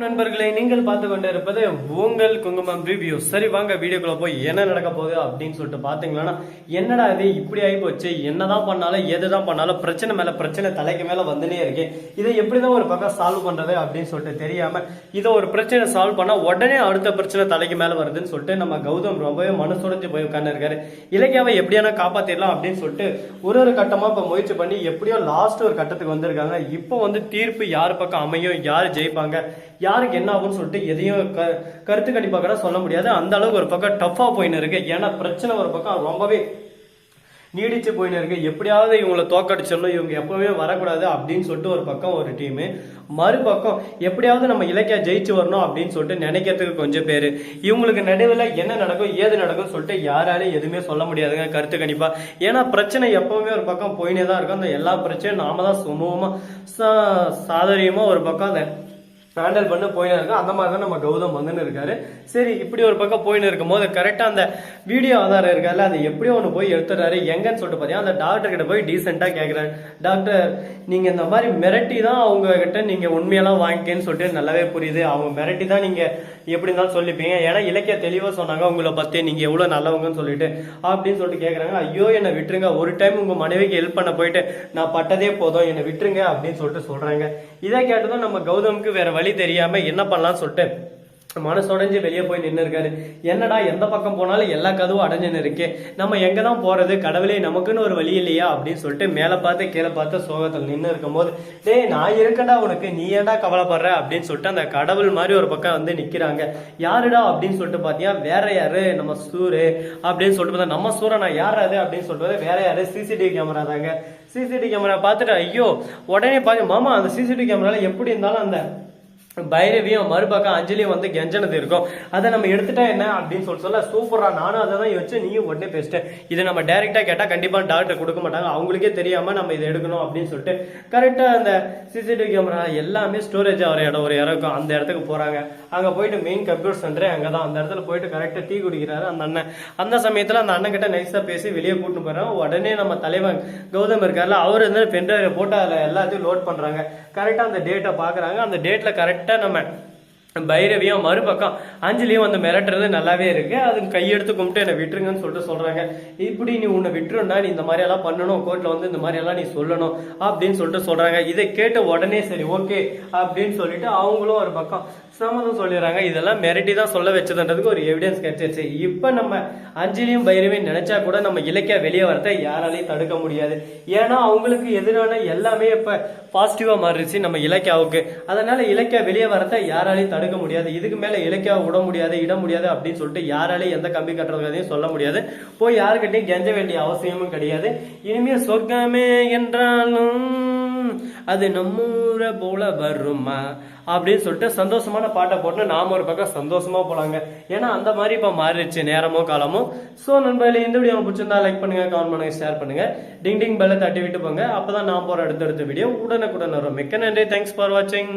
நண்பர்களை நீங்கள் பார்த்து கொண்டு இருப்பது உங்கள் குங்குமம் ரிவ்யூ. சரி வாங்க வீடியோக்குள்ள போய் என்ன நடக்க போகுது அப்படின்னு சொல்லிட்டு பாத்தீங்கன்னா, என்னடா இது இப்படி ஆகி போச்சு, என்னதான் பண்ணாலும் எதுதான் பண்ணாலும் பிரச்சனை மேல பிரச்சனை தலைக்கு மேல வந்துனே இருக்கு. இதை எப்படிதான் ஒரு பக்கம் சால்வ் பண்றது அப்படின்னு சொல்லிட்டு தெரியாம இதை ஒரு பிரச்சனை சால்வ் பண்ணா உடனே அடுத்த பிரச்சனை தலைக்கு மேல வருதுன்னு சொல்லிட்டு நம்ம கௌதம் ரொம்பவே மனசுடைஞ்சு போய் உட்கார்ந்து இருக்காரு. இலக்கியாவை எப்படியான காப்பாத்திடலாம் அப்படின்னு சொல்லிட்டு ஒரு கட்டமா இப்ப முயற்சி பண்ணி எப்படியோ லாஸ்ட் ஒரு கட்டத்துக்கு வந்திருக்காங்க. இப்போ வந்து தீர்ப்பு யார் பக்கம் அமையும், யார் ஜெயிப்பாங்க, யாருக்கு என்ன ஆகும்னு சொல்லிட்டு எதையும் கருத்து கணிப்பாக கூட சொல்ல முடியாது. அந்த அளவுக்கு ஒரு பக்கம் டஃபா போயின்னு இருக்கு. ஏன்னா பிரச்சனை ஒரு பக்கம் ரொம்பவே நீடிச்சு போயின்னு இருக்கு. எப்படியாவது இவங்களை தோக்கடிச்சிடணும், இவங்க எப்பவுமே வரக்கூடாது அப்படின்னு சொல்லிட்டு ஒரு பக்கம் ஒரு டீமு, மறுபக்கம் எப்படியாவது நம்ம இலக்கியா ஜெயிச்சு வரணும் அப்படின்னு சொல்லிட்டு நினைக்கிறதுக்கு கொஞ்சம் பேரு. இவங்களுக்கு நடுவில் என்ன நடக்கும் ஏது நடக்கும் சொல்லிட்டு யாராலையும் எதுவுமே சொல்ல முடியாதுங்க கருத்து கணிப்பா. ஏன்னா பிரச்சனை எப்பவுமே ஒரு பக்கம் போயினே தான் இருக்கும். அந்த எல்லா பிரச்சனையும் நாம தான் சுமூகமா சாதரியமா ஒரு பக்கம் அதை ஹேண்டில் பண்ண போயின்னு இருக்கு. அந்த மாதிரி தான் நம்ம கௌதம் வந்துன்னு இருக்காரு. சரி, இப்படி ஒரு பக்கம் போயின்னு இருக்கும் போது கரெக்டா அந்த வீடியோ ஆதாரம் இருக்காரு, அது எப்படியோ ஒன்று போய் எடுத்துறாரு. எங்கன்னு சொல்லிட்டு பார்த்தீங்கன்னா அந்த டாக்டர் கிட்ட போய் டீசெண்டா கேட்கிறாரு, டாக்டர் நீங்க இந்த மாதிரி மிரட்டி தான் அவங்க கிட்ட நீங்க உண்மையெல்லாம் வாங்கிக்கன்னு சொல்லிட்டு நல்லாவே புரியுது. அவங்க மிரட்டி தான் நீங்க எப்படி இருந்தாலும் சொல்லிப்பீங்க. ஏன்னா இலக்கிய தெளிவா சொன்னாங்க உங்களை பத்தி நீங்க எவ்வளவு நல்லவங்கன்னு சொல்லிட்டு அப்படின்னு சொல்லிட்டு கேட்கறாங்க. ஐயோ என்னை விட்டுருங்க, ஒரு டைம் உங்க மனைவிக்கு ஹெல்ப் பண்ண போயிட்டு நான் பட்டதே போதும், என்னை விட்டுருங்க அப்படின்னு சொல்லிட்டு சொல்றாங்க. இதை கேட்டதும் நம்ம கௌதமுக்கு வேற வழி தெரியாம என்ன பண்ணலாம்னு சொல்லிட்டு மனசுடைஞ்சு வெளியே போய் நின்று இருக்காரு. என்னடா எந்த பக்கம் போனாலும் எல்லா கதவும் அடைஞ்சுன்னு இருக்கு, நம்ம எங்க தான் போறது, கடவுளே நமக்குன்னு ஒரு வழி இல்லையா அப்படின்னு சொல்லிட்டு மேல பார்த்து கீழே பார்த்து சோகத்தில் நின்று இருக்கும் போது, டேய் நான் இருக்கண்டா உனக்கு, நீ ஏன்டா கவலைப்படுற அப்படின்னு சொல்லிட்டு அந்த கடவுள் மாதிரி ஒரு பக்கம் வந்து நிக்கிறாங்க. யாருடா அப்படின்னு சொல்லிட்டு பாத்தியா, வேற யாரு நம்ம சூரு அப்படின்னு சொல்லிட்டு பார்த்தா, நம்ம சூரனா யாராது அப்படின்னு சொல்லிட்டு வேற யாரு, சிசிடிவி கேமரா தாங்க. சிசிடிவி கேமரா பார்த்துட்டு ஐயோ உடனே பாத்து மாமா அந்த சிசிடிவி கேமரால எப்படி இருந்தாலும் அந்த பைரவியும் மறுபக்கம் அஞ்சலியும் வந்து கெஞ்சனது இருக்கும், அதை நம்ம எடுத்துட்டா என்ன அப்படின்னு சொல்ல சூப்பரா, நானும் அதை தான் யோசிச்சு நீயும் உடனே பேசிட்டேன். இதை நம்ம டைரக்டா கேட்டா கண்டிப்பா டாக்டர் கொடுக்க மாட்டாங்க, அவங்களுக்கே தெரியாம நம்ம இதை எடுக்கணும் அப்படின்னு சொல்லிட்டு கரெக்டா அந்த சிசிடிவி கேமரா எல்லாமே ஸ்டோரேஜ் ஆகிற இடம் ஒரு இடம் இருக்கும். அந்த இடத்துக்கு போறாங்க. அங்க போயிட்டு மெயின் கம்ப்யூட்டர் சென்டரே அங்கதான். அந்த இடத்துல போயிட்டு கரெக்டா டீ குடிக்கிறாரு அந்த அண்ணன். அந்த சமயத்துல அந்த அண்ணன் கிட்ட நைஸா பேசி வெளியே கூட்டு போறாங்க. உடனே நம்ம தலைவன் கௌதம் இருக்காருல, அவரு வந்து பென்ட்ரைவ் போட்டு அதுல எல்லாத்தையும் லோட் பண்றாங்க. கரெக்டா அந்த டேட்டை பாக்குறாங்க. அந்த டேட்ல கரெக்டா நம்ம பைரவியும் மறுபக்கம் அஞ்சலியும் வந்து மிரட்டுறது நல்லாவே இருக்கு. அது கையெடுத்து கும்பிட்டு என்னை விட்டுருங்கன்னு சொல்லிட்டு சொல்றாங்க. இப்படி நீ உன்னை விட்டுருந்தா நீ இந்த மாதிரி எல்லாம் பண்ணணும், கோர்ட்ல வந்து இந்த மாதிரி எல்லாம் நீ சொல்லணும் அப்படின்னு சொல்லிட்டு சொல்றாங்க. இதை கேட்ட உடனே சரி ஓகே அப்படின்னு சொல்லிட்டு அவங்களும் ஒரு பக்கம் சம்மதம் சொல்லிடுறாங்க. இதெல்லாம் மிரட்டி தான் சொல்ல வச்சதுன்றதுக்கு ஒரு எவிடன்ஸ் கிடைச்சிருச்சு. இப்ப நம்ம அஞ்சலியும் பைரவியும் நினைச்சா கூட நம்ம இலக்கியா வெளியே வரத யாராலையும் தடுக்க முடியாது. ஏன்னா அவங்களுக்கு எதிரான எல்லாமே இப்ப பாசிட்டிவா மாறிடுச்சு நம்ம இலக்கியாவுக்கு. அதனால இலக்கியா வெளியே வரத யாராலையும் தடுக்க முடியாது. இதுக்கு மேல இலக்கியாவை விட முடியாது, இட முடியாது அப்படின்னு சொல்லிட்டு யாராலையும் எந்த கம்பி கட்டுறதையும் சொல்ல முடியாது. போய் யாருக்கிட்டையும் கெஞ்ச வேண்டிய அவசியமும் கிடையாது. இனிமே சொர்க்கமே என்றாலும் அது நம்மூர போல வருமா அப்படின்னு சொல்லிட்டு சந்தோஷமான பாட்டை போட்டு நாம ஒரு பக்கம் சந்தோஷமா போலாங்க. ஏன்னா அந்த மாதிரி இப்ப மாறிடுச்சு நேரமோ காலமோ. சோ நண்பர்களே, இந்த வீடியோ பிடிச்சிருந்தா லைக் பண்ணுங்க, கமெண்ட் பண்ணுங்க, ஷேர் பண்ணுங்க, டிங் டிங் பெல்ல தட்டி விட்டு போங்க. அப்பதான் நான் போற அடுத்தடுத்த வீடியோ உடனுக்குடன் வரும். மிக்க நன்றி. தேங்க்ஸ் ஃபார் வாட்சிங்.